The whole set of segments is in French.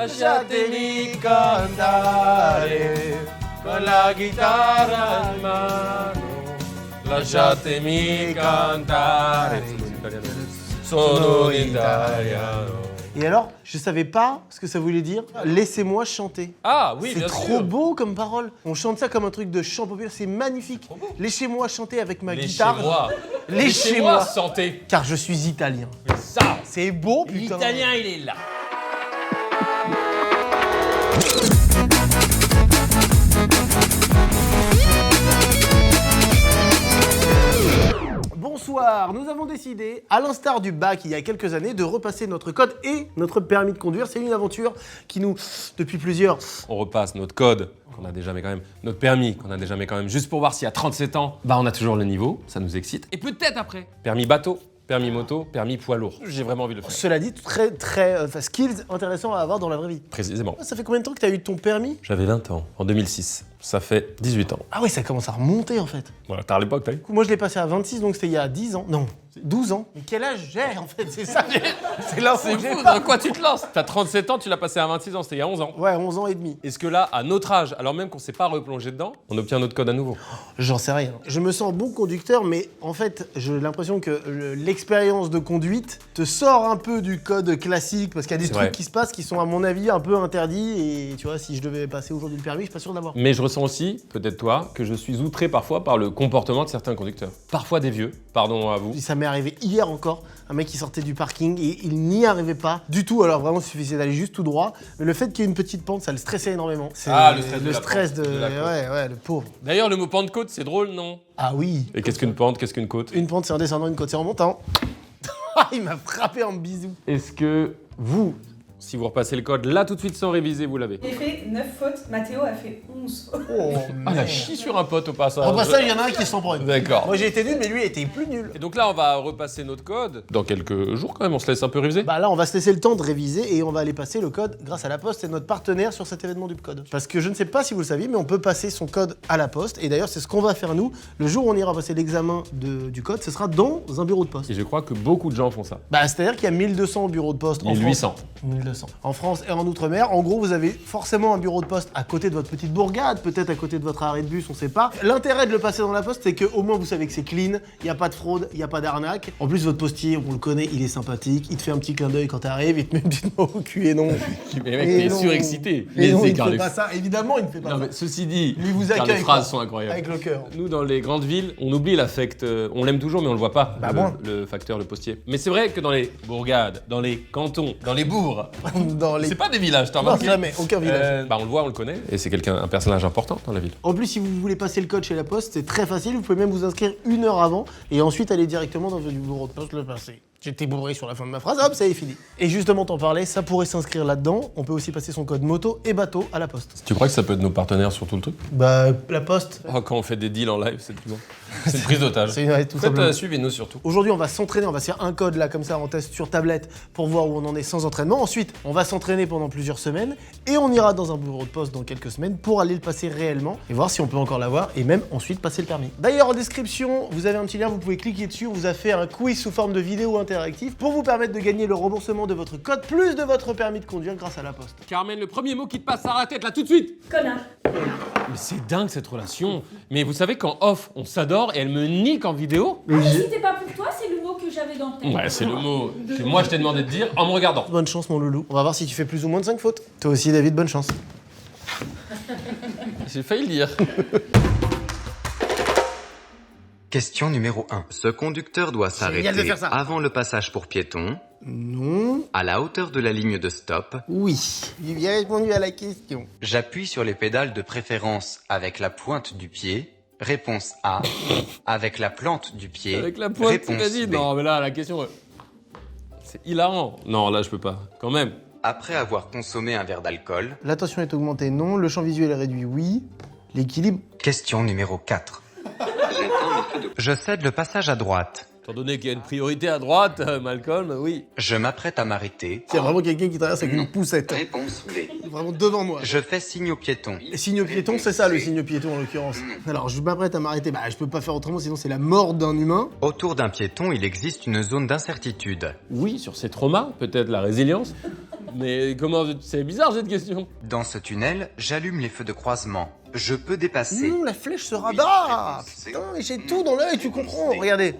Lasciatemi cantare con la chitarra in mano. Lasciatemi cantare. Sono italiano. Et alors, je savais pas ce que ça voulait dire. Laissez-moi chanter. Ah oui, C'est bien trop sûr. beau comme parole. On chante ça comme un truc de chant populaire, c'est magnifique. Laissez-moi chanter avec ma guitare. Laissez-moi. Laissez-moi chanter. Car je suis italien. Ça, C'est beau, putain. l'italien, il est là. Bonsoir, nous avons décidé, à l'instar du bac il y a quelques années, de repasser notre code et notre permis de conduire. C'est une aventure qui nous, depuis plusieurs... On repasse notre code qu'on a déjà mis quand même, notre permis qu'on a déjà mis quand même, juste pour voir si à 37 ans, bah on a toujours le niveau, ça nous excite. Et peut-être après, permis bateau, permis moto, permis poids lourd. J'ai vraiment envie de le faire. Cela dit, très skills intéressants à avoir dans la vraie vie. Précisément. Ça fait combien de temps que tu as eu ton permis? J'avais 20 ans, en 2006. Ça fait 18 ans. Ah ouais, ça commence à remonter en fait. Voilà, t'as à l'époque, t'as vu? Moi je l'ai passé à 26, donc c'était il y a 10 ans. Non, 12 ans. Mais quel âge j'ai en fait? C'est ça, c'est l'info C'est que j'ai fou, pas. dans quoi tu te lances? T'as 37 ans, tu l'as passé à 26 ans, c'était il y a 11 ans. Ouais, 11 ans et demi. Est-ce que là, à notre âge, alors même qu'on s'est pas replongé dedans, on obtient notre code à nouveau? J'en sais rien. Je me sens bon conducteur, mais en fait, j'ai l'impression que l'expérience de conduite te sort un peu du code classique, parce qu'il y a des C'est trucs vrai. qui se passent qui sont, à mon avis, un peu interdits. Et tu vois, si je devais passer aujourd'hui le permis, je suis pas sûr d'avoir. Mais je ressens aussi, peut-être toi, que je suis outré parfois par le comportement de certains conducteurs. Parfois des vieux, pardon à vous. Ça m'est arrivé hier encore, un mec qui sortait du parking et il n'y arrivait pas du tout. Alors vraiment, il suffisait d'aller juste tout droit. Mais le fait qu'il y ait une petite pente, ça le stressait énormément. C'est Ah, le stress de le la stress pente, de la côte. ouais, le pauvre. D'ailleurs, le mot Pentecôte, c'est drôle, non? Ah oui. Et qu'est-ce qu'une pente, qu'est-ce qu'une côte? Une pente, c'est en descendant, une côte, c'est en montant. Ah, il m'a frappé en bisou. Est-ce que vous, si vous repassez le code là tout de suite sans réviser, vous l'avez? J'ai fait 9 fautes, Mathéo a fait 11 fautes. Oh, Ah, la chie sur un pote au passage. Au passage, il y en a un qui s'en prend une. D'accord. Moi, j'ai été nul, mais lui, il était plus nul. Et donc là, on va repasser notre code. Dans quelques jours quand même, on se laisse un peu réviser. Bah là, on va se laisser le temps de réviser et on va aller passer le code grâce à la Poste. C'est notre partenaire sur cet événement du code. Parce que je ne sais pas si vous le saviez, mais on peut passer son code à la Poste. Et d'ailleurs, c'est ce qu'on va faire nous. Le jour où on ira passer l'examen du code, ce sera dans un bureau de poste. Et je crois que beaucoup de gens font ça. Bah, c'est-à-dire qu'il y a 1200 bureaux de poste en 1800. France. 1200. En France et en Outre-mer. En gros, vous avez forcément un bureau de poste à côté de votre petite bourgade, peut-être à côté de votre arrêt de bus, on sait pas. L'intérêt de le passer dans la Poste, c'est qu'au moins vous savez que c'est clean, il n'y a pas de fraude, il n'y a pas d'arnaque. En plus, votre postier, on le connaît, il est sympathique, il te fait un petit clin d'œil quand t'arrives, il te met une petite main au cul et non. Mais mec, Et t'es non. surexcité. Et non, il ne écarts, fait pas ça. Évidemment, il ne fait pas Non ça. mais ceci dit, Lui vous car accueille. les phrases quoi, sont incroyables. Avec le cœur. Nous, dans les grandes villes, on oublie l'affect. On l'aime toujours, mais on le voit pas. Bah, moi. le facteur, le postier. Mais c'est vrai que dans les bourgades, dans les cantons, dans les bourgs, Dans les... c'est pas des villages, t'as Non, remarqué? jamais, aucun village. Bah on le voit, on le connaît. Et c'est un personnage important dans la ville. En plus, si vous voulez passer le code chez la Poste, c'est très facile. Vous pouvez même vous inscrire 1 heure avant et ensuite aller directement dans votre bureau de poste le passer. J'étais bourré sur la fin de ma phrase, hop, ça y est fini. Et justement, t'en parlais, ça pourrait s'inscrire là-dedans. On peut aussi passer son code moto et bateau à la Poste. Tu crois que ça peut être nos partenaires sur tout le truc? Bah, la Poste, Oh, quand on fait des deals en live, c'est tout bon. C'est une prise d'otage. c'est ouais, tout simplement. Suivez-nous surtout. Aujourd'hui, on va s'entraîner, on va se faire un code là comme ça en test sur tablette pour voir où on en est sans entraînement. Ensuite, on va s'entraîner pendant plusieurs semaines et on ira dans un bureau de poste dans quelques semaines pour aller le passer réellement et voir si on peut encore l'avoir et même ensuite passer le permis. D'ailleurs, en description, vous avez un petit lien, vous pouvez cliquer dessus. On vous a fait un quiz sous forme de vidéo interactive pour vous permettre de gagner le remboursement de votre code plus de votre permis de conduire grâce à la Poste. Carmen, le premier mot qui te passe par la tête là tout de suite. Connard. Mais c'est dingue cette relation. Mais vous savez qu'en off, on s'adore et elle me nique en vidéo. Ah, si c'était pas pour toi, c'est le mot que j'avais dans le tête. Ouais, c'est le mot que moi je t'ai demandé de dire en me regardant. Bonne chance, mon loulou. On va voir si tu fais plus ou moins de 5 fautes. Toi aussi, David, bonne chance. J'ai failli le dire. Question numéro 1. Ce conducteur doit Génial de s'arrêter faire ça. avant le passage pour piétons, Non. à la hauteur de la ligne de stop. Oui. J'ai bien répondu à la question. J'appuie sur les pédales de préférence avec la pointe du pied. Réponse A. Avec la plante du pied. Avec la pointe, tu Réponse m'as dit. B. Non, mais là, la question. C'est hilarant. Non, là, je peux pas. Quand même. Après avoir consommé un verre d'alcool. L'attention est augmentée, non. Le champ visuel est réduit, oui. L'équilibre. Question numéro 4. Je cède le passage à droite. Étant donné qu'il y a une priorité à droite, Malcolm, oui. Je m'apprête à m'arrêter. C'est vraiment quelqu'un qui traverse avec une poussette. Réponse B. Vraiment devant moi. Je fais signe au piéton. Le signe piéton, c'est ça le signe piéton en l'occurrence. Alors je m'apprête à m'arrêter, bah je peux pas faire autrement sinon c'est la mort d'un humain. Autour d'un piéton, il existe une zone d'incertitude. Oui, sur ces traumas, peut-être la résilience. Mais comment... C'est bizarre cette question. Dans ce tunnel, j'allume les feux de croisement. Je peux dépasser. Non, la flèche se rabat. Putain, mais j'ai tout dans l'œil, tu comprends. Regardez.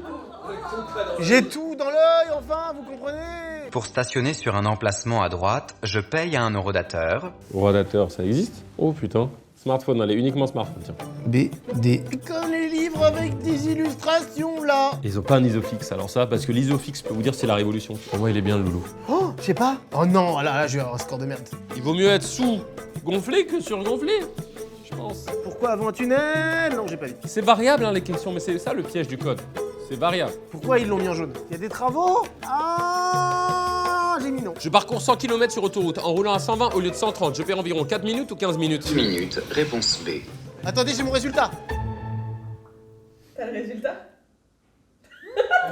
J'ai tout dans l'œil, enfin, vous comprenez? Pour stationner sur un emplacement à droite, je paye à un horodateur. Horodateur, ça existe? Oh putain. Smartphone, allez, uniquement smartphone, tiens. BD. Comme les livres avec des illustrations, là. Ils ont pas un isofix, alors ça, parce que l'isofix, je peux vous dire, c'est la révolution. Pour moi, il est bien le loulou. Oh, je sais pas. Oh non, là, je vais avoir un score de merde. Il vaut mieux être sous-gonflé que surgonflé, je pense. Pourquoi avant un tunnel? Non, j'ai pas dit. C'est variable, hein, les questions, mais c'est ça le piège du code. C'est variable. Pourquoi ils l'ont mis en jaune? Il y a des travaux? Ah, j'ai mis non. Je parcours 100 km sur autoroute en roulant à 120 au lieu de 130. Je perds environ 4 minutes ou 15 minutes. 10 minutes, réponse B. Attendez, j'ai mon résultat. T'as le résultat?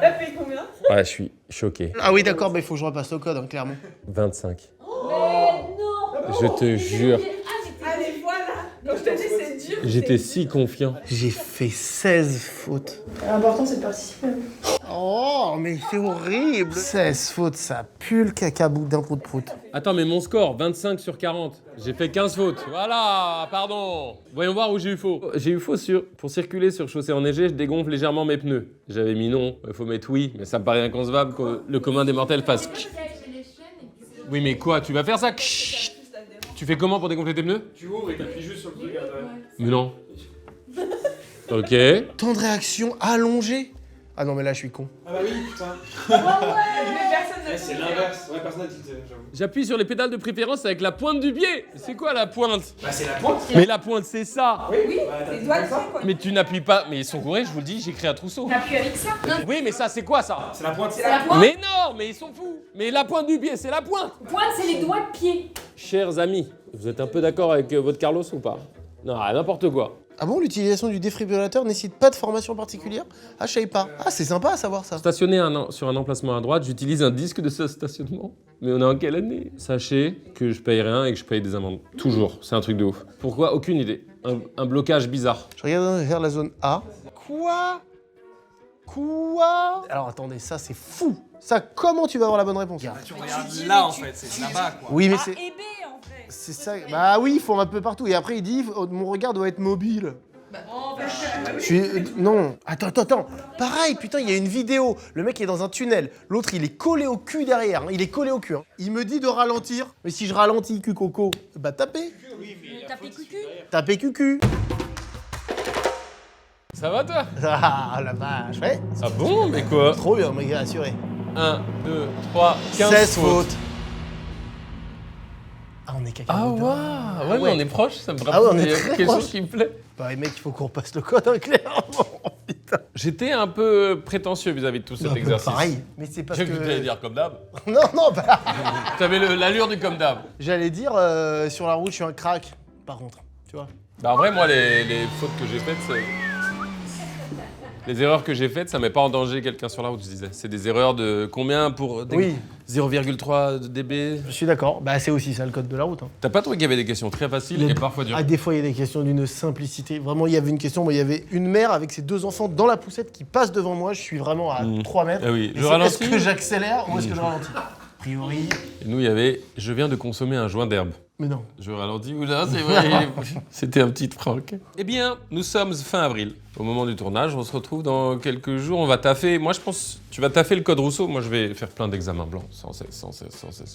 T'as fait combien? Ouais, je suis choqué. Ah oui, d'accord, mais il faut que je repasse au code, hein, clairement. 25. Mais non! Je te jure, Allez, voilà! Quand je te dis c'est dur. j'étais si confiant. J'ai fait 16 fautes. L'important c'est de participer. Oh, mais c'est horrible. 16 fautes, ça pue le cacabout d'un prout-prout. Attends, mais mon score, 25 sur 40. J'ai fait 15 fautes. Voilà, pardon. Voyons voir où j'ai eu faux. J'ai eu faux sur... Pour circuler sur chaussée enneigée, je dégonfle légèrement mes pneus. J'avais mis non, il faut mettre oui, mais ça me paraît inconcevable que le commun des mortels fasse... Oui, mais quoi, tu vas faire ça? Tu fais comment pour dégonfler tes pneus? Tu ouvres et t'appuies juste sur le truc à l'intérieur. Mais non. Ok. Temps de réaction allongé. Ah non, mais là, je suis con. Ah bah oui, putain. Mais personne ne Ouais, c'est l'inverse. Ouais, personne n'a tilté, j'avoue. J'appuie sur les pédales de préférence avec la pointe du pied. C'est quoi la pointe? Bah c'est la pointe. Mais la pointe, c'est ça. Oui, Bah, t'as les dit doigts comme de ça. pied quoi. Mais tu n'appuies pas. Mais ils sont gourés, je vous le dis, j'ai créé un trousseau. T'appuies avec ça? Oui, mais ça, c'est quoi ça? C'est la pointe. C'est la pointe. Mais non, mais ils sont fous. Mais la pointe du pied, c'est la pointe. Pointe, c'est les doigts de pied. Chers amis, vous êtes un peu d'accord avec votre Carlos ou pas? Non, n'importe quoi. Ah bon, l'utilisation du défibrillateur nécessite pas de formation particulière? Ah, je savais pas. Ah, c'est sympa à savoir ça. Stationné sur un emplacement à droite, j'utilise un disque de ce stationnement. Mais on est en quelle année? Sachez que je paye rien et que je paye des amendes. Toujours, c'est un truc de ouf. Pourquoi? Aucune idée. Un blocage bizarre. Je regarde vers la zone A. Quoi? Alors attendez, ça c'est fou. Ça, comment tu vas avoir la bonne réponse? Tu regardes là en fait, c'est là-bas quoi. Oui, mais A c'est... et B en fait. C'est ça. Bah oui, il faut un peu partout. Et après, il dit mon regard doit être mobile. Non. Attends. Pareil, putain, il y a une vidéo. Le mec est dans un tunnel. L'autre, il est collé au cul derrière. Hein. Il est collé au cul. Hein. Il me dit de ralentir. Mais si je ralentis, cul coco, bah tapez. Tapez cucu. Tapez cucu. Ça va toi? Ah la vache. Ouais. Ah bon? Mais quoi? Trop bien, mes gars, assuré. 1, 2, 3, 15 16 fautes. fautes. Ah, on est caca. Ah ouais, mais ouais. on est proche, ça me rappelle Ah ouais, on est très quelque proche. chose qui me plaît. Bah, les mecs, il faut qu'on repasse le code, hein, clairement. Putain. J'étais un peu prétentieux vis-à-vis de tout cet Un peu exercice. pareil. Mais c'est parce J'ai que... cru que tu allais dire comme d'hab. Non, bah... T'avais l'allure du comme d'hab. J'allais dire, sur la route, je suis un crack. Par contre, tu vois. Bah en vrai, moi, les fautes que j'ai faites, les erreurs que j'ai faites, ça met pas en danger quelqu'un sur la route, je disais. C'est des erreurs de combien pour Oui. 0,3 dB. Je suis d'accord. Bah, c'est aussi ça le code de la route. Hein. T'as pas trouvé qu'il y avait des questions très faciles et parfois dures? Ah, des fois, il y a des questions d'une simplicité. Vraiment, il y avait une question, moi, il y avait une mère avec ses 2 enfants dans la poussette qui passe devant moi. Je suis vraiment à 3 mètres. Ah oui, Et je c'est, ralentis. Est-ce que j'accélère ou est-ce que je ralentis? A priori. Et nous, il y avait « Je viens de consommer un joint d'herbe ». Mais non. Je ralentis, oula, c'est vrai. C'était un petit prank. Eh bien, nous sommes fin avril. Au moment du tournage, on se retrouve dans quelques jours. On va taffer. Moi, je pense, tu vas taffer le code Rousseau. Moi, je vais faire plein d'examens blancs, sans cesse.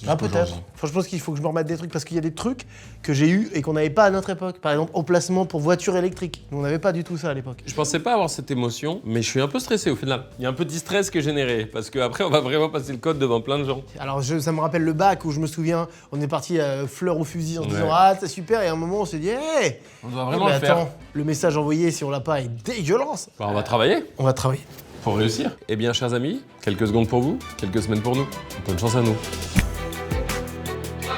Ah, peut-être. Enfin, je pense qu'il faut que je me remette des trucs parce qu'il y a des trucs que j'ai eu et qu'on n'avait pas à notre époque. Par exemple, emplacement pour voiture électrique. Nous, on n'avait pas du tout ça à l'époque. Je pensais pas avoir cette émotion, mais je suis un peu stressé au final. Il y a un petit stress que généré, parce qu'après, on va vraiment passer le code devant plein de gens. Alors, ça me rappelle le bac où je me souviens, on est parti fleur au fusil en se Ouais. disant ah, c'est super. Et à un moment, on s'est dit, hé, On doit vraiment mais le faire. attends, le message envoyé, si on l'a pas, est dégueulasse. Bah, on va travailler On va travailler. pour réussir. Eh bien, chers amis, quelques secondes pour vous, quelques semaines pour nous. Bonne chance à nous.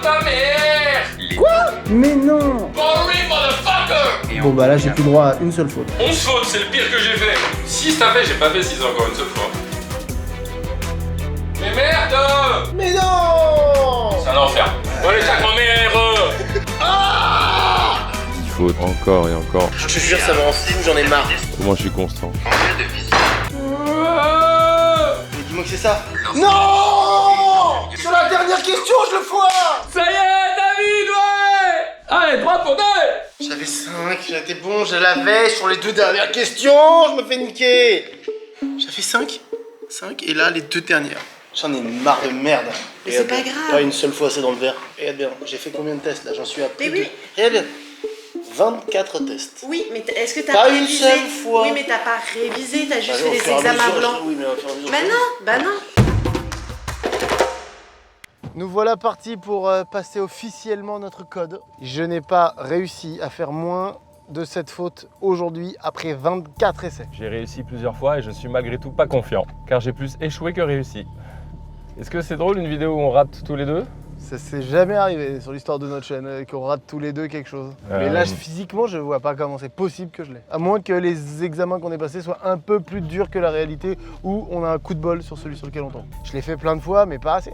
Ta mère! Mais non. Boring, motherfucker! Bon, bah là, j'ai plus droit à une seule faute. 11 fautes, c'est le pire que j'ai fait. 6 t'as fait, j'ai pas fait 6 encore une seule fois. Mais merde! Mais non. C'est un enfer. Bon, allez, chaque ma mère! Ah! 10 fautes, encore et encore. Je te jure, ça me rend fou, j'en ai marre. Comment je suis constant. Mais dis-moi que c'est ça. Non. Sur la dernière question, je le foire. Ça y est, David, ouais! Allez, 3 pour 2! J'avais 5, j'étais bon, je l'avais sur les 2 dernières questions, je me fais niquer. J'avais 5, et là les 2 dernières. J'en ai marre de merde. Mais c'est pas grave. Pas une seule fois, c'est dans le verre. Regarde bien, j'ai fait combien de tests là? J'en suis à plus Mais oui. de... Regarde bien. 24 tests. Oui, mais est-ce que t'as Pas pas une révisé? seule fois. Oui, mais t'as pas révisé, t'as juste Allez, au fait fur et les à examens mesure, blancs. Oui, mais au fur et à mesure, Bah je- non, bah non. Nous voilà partis pour passer officiellement notre code. Je n'ai pas réussi à faire moins de cette faute aujourd'hui après 24 essais. J'ai réussi plusieurs fois et je suis malgré tout pas confiant, car j'ai plus échoué que réussi. Est-ce que c'est drôle une vidéo où on rate tous les deux? Ça s'est jamais arrivé sur l'histoire de notre chaîne qu'on rate tous les 2 quelque chose. Mais là, physiquement, je vois pas comment c'est possible que je l'ai. À moins que les examens qu'on ait passés soient un peu plus durs que la réalité ou on a un coup de bol sur celui sur lequel on tombe. Je l'ai fait plein de fois, mais pas assez.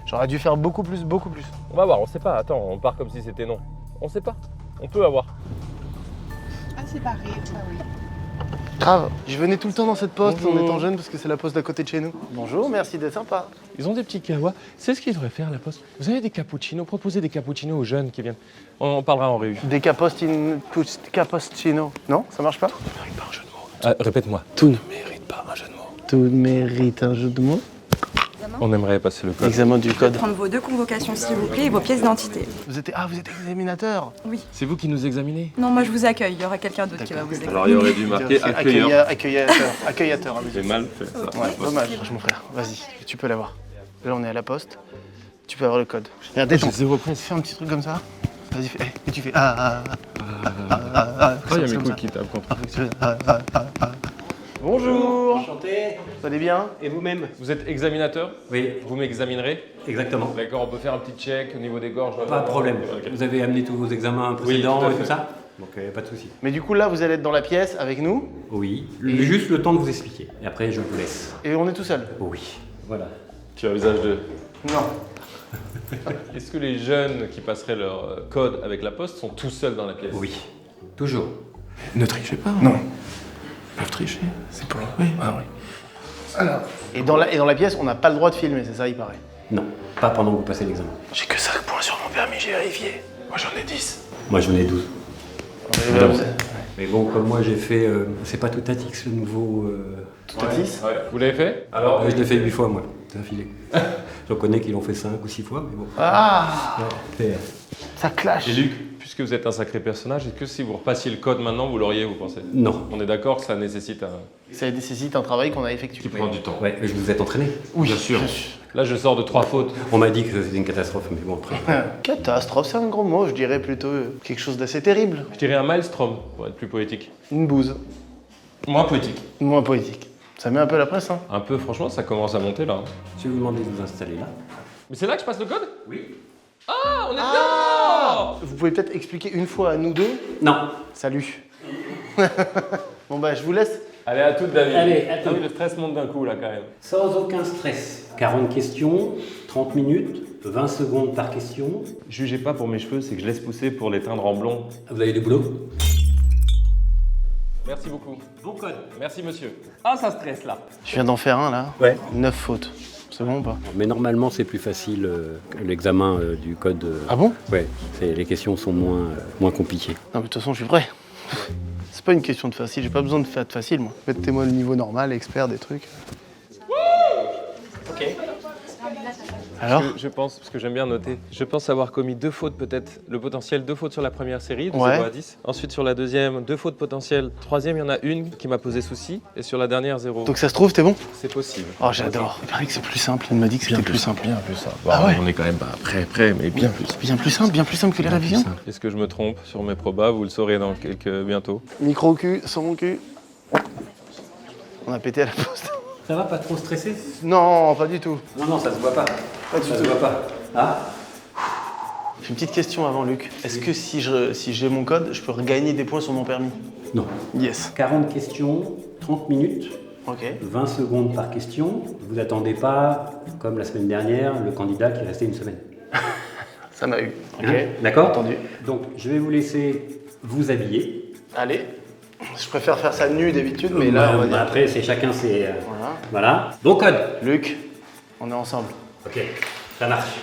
J'aurais dû faire beaucoup plus, beaucoup plus. On va voir, on sait pas. Attends, on part comme si c'était non. On sait pas. On peut avoir. Ah, c'est pareil, ça oui. Grave. Je venais tout le temps dans cette poste en étant jeune parce que c'est la poste d'à côté de chez nous. Bonjour, merci d'être sympa. Ils ont des petits kawas. C'est ce qu'ils devraient faire, la poste. Vous avez des cappuccinos. Proposez des cappuccinos aux jeunes qui viennent. On parlera en réu. Des capostino. Non, ça marche pas? Répète-moi. Tout ne mérite pas un jeu de mots. Tout mérite un jeu de mots. On aimerait passer le code. Examen du code. Prendre vos 2 convocations s'il vous plaît et vos pièces d'identité. Vous êtes examinateur. C'est vous qui nous examinez? Non, moi je vous accueille, il y aura quelqu'un d'autre qui va vous examiner. Alors il aurait dû marquer accueilleur. Accueillateur. J'ai mal fait ça. Ouais, dommage, mon frère. Vas-y, tu peux l'avoir. Là, on est à la poste. Tu peux avoir le code. Regarde, détends. Zéro prince. Fais un petit truc comme ça. Vas-y, fais. Et tu fais. Il y a mes couilles qui tapent contre. Bonjour. Enchanté. Vous allez bien? Et vous-même? Vous êtes examinateur? Oui, Vous m'examinerez? exactement. D'accord, on peut faire un petit check au niveau des gorges. Pas de problème. Ok. Vous avez amené tous vos examens précédents tout à et fait. tout ça? Donc pas de souci. Mais du coup, là, vous allez être dans la pièce avec nous. Oui, juste le temps de vous expliquer. Et après, je vous laisse. Et on est tout seul. Oui, voilà. Tu as un visage de... Non. Est-ce que les jeunes qui passeraient leur code avec la poste sont tout seuls dans la pièce? Oui, toujours. Ne trichez pas. Non. Ils peuvent tricher. C'est pour. Oui. Ah oui. Alors. Et dans la pièce, on n'a pas le droit de filmer, c'est ça, il paraît. Non, pas pendant que vous passez l'examen. J'ai que 5 points sur mon permis, j'ai vérifié. Moi j'en ai 10. Moi, j'en ai 12. Ouais. Mais bon, comme moi, j'ai fait... c'est pas tout à Tix, le nouveau... Tout à 10. Ouais. Vous l'avez fait? Alors, je l'ai fait 8 fois, moi, d'affilée. Je reconnais qu'ils l'ont fait 5 ou 6 fois, mais bon. Ah, Ouais. ça clash. Et Luc, puisque vous êtes un sacré personnage, est-ce que si vous repassiez le code maintenant, vous l'auriez, vous pensez? Non. On est d'accord que ça nécessite un... Ça nécessite un travail qu'on a effectué. qui prend du temps. Ouais, mais je vous êtes entraîné. Oui, Bien sûr. Là, je sors de 3 fautes. On m'a dit que c'était une catastrophe, mais bon, après... Catastrophe, c'est un gros mot, je dirais plutôt quelque chose d'assez terrible. Je dirais un maelstrom, pour être plus poétique. Une bouse. Moins poétique. Moins poétique. Ça met un peu la presse, hein. Un peu, franchement, ça commence à monter là. Je vais vous demander de vous installer là. Mais c'est là que je passe le code? Oui. Ah, on est dedans! Vous pouvez peut-être expliquer une fois à nous deux? Non. Salut. Bon bah je vous laisse. Allez, à toutes, David. Allez, à toutes. Ah oui, le stress monte d'un coup là quand même. Sans aucun stress. 40 questions, 30 minutes, 20 secondes par question. Jugez pas pour mes cheveux, c'est que je laisse pousser pour les teindre en blond. Vous avez du boulot? Merci beaucoup. Bon code. Merci monsieur. Ah, ça stresse là. Je viens d'en faire un là. Ouais. 9 fautes. C'est bon ou pas? Mais normalement, c'est plus facile que l'examen du code. Ah bon? Ouais, les questions sont moins compliquées. Non mais de toute façon je suis prêt. C'est pas une question de facile, j'ai pas besoin de faire de facile moi. Mettez-moi le niveau normal, expert des trucs. Ok. Alors? Je pense, parce que j'aime bien noter, je pense avoir commis 2 fautes peut-être, le potentiel 2 fautes sur la première série, de Ouais. 0 à 10. Ensuite sur la deuxième, 2 fautes potentielles. Troisième, il y en a une qui m'a posé souci. Et sur la dernière, 0. Donc ça se trouve, t'es bon? C'est possible. Oh j'adore. Il paraît que c'est plus simple, elle m'a dit que c'était plus simple. Bien plus simple. Ah ouais? On est quand même pas prêt, mais bien plus. Bien plus simple que les révisions. Est-ce que je me trompe sur mes probas? Vous le saurez dans bientôt. Micro au cul, sans mon cul. On a pété à la poste. Ça va, pas trop stressé? Non, pas du tout. Non, ça se voit pas. Pas du Ça tout. se voit pas. Ah? J'ai une petite question avant Luc. Est-ce que si j'ai mon code, je peux regagner des points sur mon permis? Non. Yes. 40 questions, 30 minutes, Ok. 20 secondes par question. Vous attendez pas, comme la semaine dernière, le candidat qui est resté une semaine. Ça m'a eu. Ok. Hein? D'accord? Entendu. Donc, je vais vous laisser vous habiller. Allez. Je préfère faire ça nu d'habitude, mais là, on va dire. Après, c'est chacun ses... Voilà. Voilà. Bon code. Luc, on est ensemble. Ok, ça marche.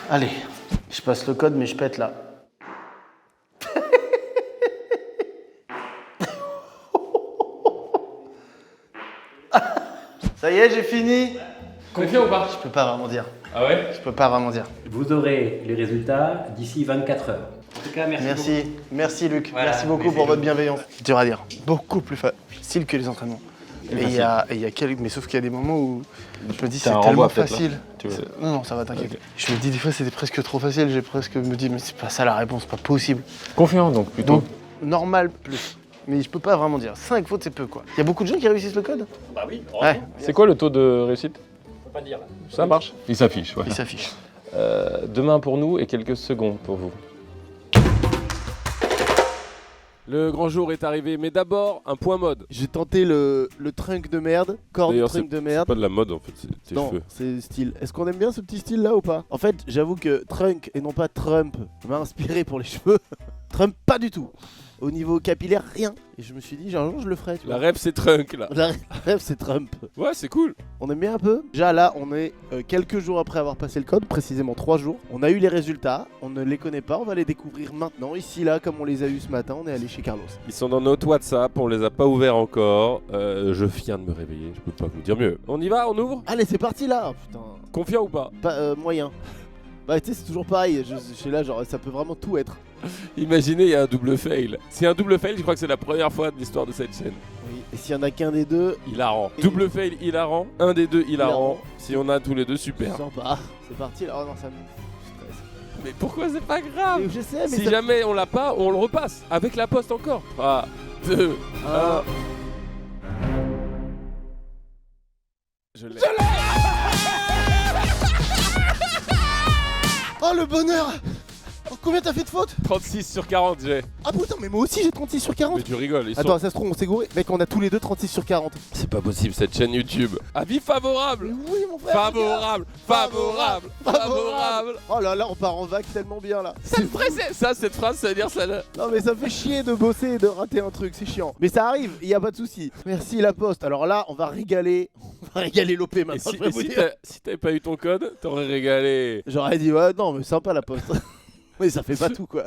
Allez, je passe le code, mais je pète là. Ça y est, j'ai fini. Confiant ou pas? Je peux pas vraiment dire. Ah ouais? Je peux pas vraiment dire. Vous aurez les résultats d'ici 24 heures. En tout cas, merci. Merci Luc. Voilà, merci beaucoup pour votre bienveillance. Dur à dire. Beaucoup plus facile que les entraînements. Et il y a quelques... Mais sauf qu'il y a des moments où je me dis c'est tellement facile. Non, ça va, t'inquiète. Okay. Je me dis des fois c'était presque trop facile. J'ai presque me dit mais c'est pas ça la réponse, pas possible. Confiant donc plutôt. Donc normal plus. Mais je peux pas vraiment dire. 5 fautes c'est peu quoi. Il y a beaucoup de gens qui réussissent le code? Bah oui. Ouais. C'est quoi le taux de réussite? On peut pas dire là. Ça marche. Il s'affiche. Voilà. Il s'affiche. Demain pour nous et quelques secondes pour vous. Le grand jour est arrivé, mais d'abord un point mode. J'ai tenté le trunk de merde, corne trunk de merde. C'est pas de la mode en fait, c'est non, c'est style. Est-ce qu'on aime bien ce petit style là ou pas? En fait, j'avoue que trunk et non pas Trump m'a inspiré pour les cheveux. Trump, pas du tout. Au niveau capillaire, rien. Et je me suis dit, un jour je le ferai. Tu vois. La rêve c'est trunk là. La rêve c'est Trump. Ouais, c'est cool. On aime bien un peu. Déjà là, on est quelques jours après avoir passé le code, précisément 3 jours. On a eu les résultats, on ne les connaît pas, on va les découvrir maintenant. Ici là, comme on les a eu ce matin, on est allé chez Carlos. Ils sont dans notre WhatsApp, on les a pas ouverts encore. Je viens de me réveiller, je peux pas vous dire mieux. On y va, on ouvre? Allez, c'est parti là. Putain. Confiant ou pas? Pas moyen. Bah tu sais, c'est toujours pareil, je suis là, genre ça peut vraiment tout être. Imaginez, il y a un double fail. S'il y a un double fail, je crois que c'est la première fois de l'histoire de cette chaîne. Oui, et s'il y en a qu'un des deux... Hilarant. Double fail, hilarant. Un des deux, hilarant. Si on a tous les deux, super. Sympa. C'est parti là, oh non, ça me stresse. Mais pourquoi c'est pas grave? Je sais, mais si jamais on l'a pas, on le repasse. Avec la poste encore. 3, 2, 1... Je l'ai. Oh le bonheur! Oh, combien t'as fait de fautes? 36 sur 40 j'ai. Ah putain, mais moi aussi j'ai 36 sur 40. Mais tu rigoles, Attends, ça se trouve on s'est gouré. Mec, on a tous les deux 36 sur 40. C'est pas possible cette chaîne YouTube. Avis favorable. Mais oui mon frère. Favorable. Oh là là, on part en vague tellement bien là. C'est vrai, ça, cette phrase, ça veut dire ça là. Non mais ça fait chier de bosser et de rater un truc, c'est chiant. Mais ça arrive, y a pas de souci. Merci la poste. Alors là, on va régaler. On va régaler l'OP maintenant. Si t'avais pas eu ton code, t'aurais régalé. J'aurais dit ouais, non mais sympa la poste. Mais ça fait pas tout quoi.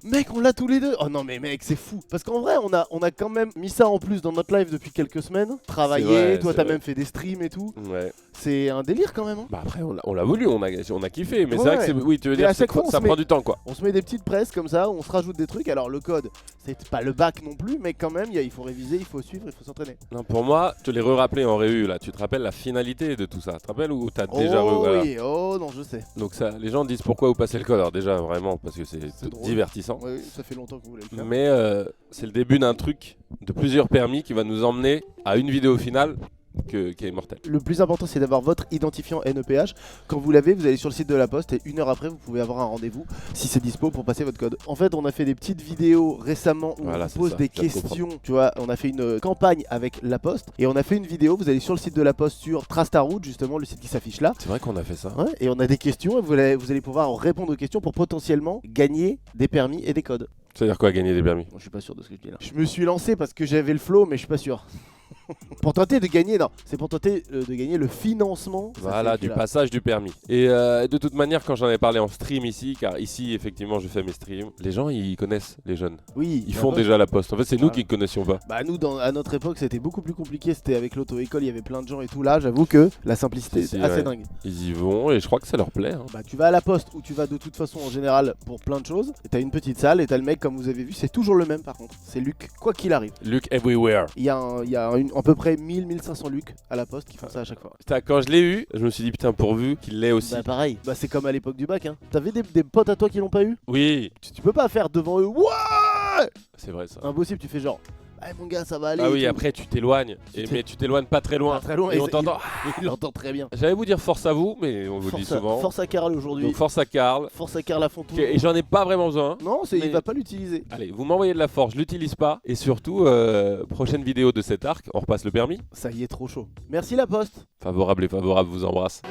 Mec, on l'a tous les deux. Oh non mais mec, c'est fou. Parce qu'en vrai, on a quand même mis ça en plus dans notre live depuis quelques semaines. Travaillé, toi t'as même fait des streams et tout. Ouais. C'est un délire quand même. Hein. Bah après, on l'a voulu, on a kiffé. Mais c'est vrai que c'est... Oui, tu veux dire que ça prend du temps quoi. On se met des petites presses comme ça, on se rajoute des trucs. Alors le code, c'est pas le bac non plus, mais quand même, il faut réviser, il faut suivre, il faut s'entraîner. Non, pour moi, je te l'ai re-rappelé en réu là. Tu te rappelles la finalité de tout ça? Tu te rappelles ou t'as déjà voilà. Oui, oh non, je sais. Donc ça, les gens disent pourquoi vous passez le code. Alors déjà, vraiment, parce que c'est divertissant. Oui, ça fait longtemps qu'on voulait le faire. Mais c'est le début d'un truc de plusieurs permis qui va nous emmener à une vidéo finale qui est mortelle. Le plus important, c'est d'avoir votre identifiant NEPH. Quand vous l'avez, vous allez sur le site de la Poste et 1 heure après, vous pouvez avoir un rendez-vous si c'est dispo pour passer votre code. En fait, on a fait des petites vidéos récemment où on pose des questions. Tu vois, on a fait une campagne avec la Poste et on a fait une vidéo. Vous allez sur le site de la Poste sur Trace ta route, justement, le site qui s'affiche là. C'est vrai qu'on a fait ça. Ouais, et on a des questions et vous allez pouvoir répondre aux questions pour potentiellement gagner des permis et des codes. C'est-à-dire quoi, gagner des permis? Bon, je suis pas sûr de ce que je dis là. Je me suis lancé parce que j'avais le flow, mais je suis pas sûr. Pour tenter de gagner, non, c'est pour tenter de gagner le financement. Voilà, du passage du permis. Et de toute manière, quand j'en ai parlé en stream ici, car ici, effectivement, je fais mes streams, les gens, ils connaissent les jeunes. Oui. Ils font déjà la poste. En fait, c'est nous qui ne connaissions pas. Bah, nous, à notre époque, c'était beaucoup plus compliqué. C'était avec l'auto-école, il y avait plein de gens et tout. Là, j'avoue que la simplicité, c'est assez dingue. Ils y vont et je crois que ça leur plaît. Hein. Bah, tu vas à la poste où tu vas de toute façon en général pour plein de choses. Et t'as une petite salle et t'as le mec, comme vous avez vu, c'est toujours le même par contre. C'est Luc, quoi qu'il arrive. Luc everywhere. Il y a à peu près 1500 Luc à la poste qui font ça à chaque fois. Putain, quand je l'ai eu, je me suis dit putain, pourvu qu'il l'ait aussi. Bah pareil, bah c'est comme à l'époque du bac hein. T'avais des potes à toi qui l'ont pas eu? Oui. Tu peux pas faire devant eux. Ouais. C'est vrai ça. Impossible, tu fais genre ah mon gars ça va aller. Ah oui, après tu t'éloignes. Mais tu t'éloignes pas très loin. Pas très loin et on t'entend. Il entend très bien. J'allais vous dire force à vous, mais on vous le dit souvent. Force à Karl aujourd'hui. Donc force à Karl. Force à Karl à fond tout. Et j'en ai pas vraiment besoin. Non, il va pas l'utiliser. Allez, vous m'envoyez de la force, je l'utilise pas. Et surtout, prochaine vidéo de cet arc, on repasse le permis. Ça y est, trop chaud. Merci la poste. Favorable et favorable, vous embrasse.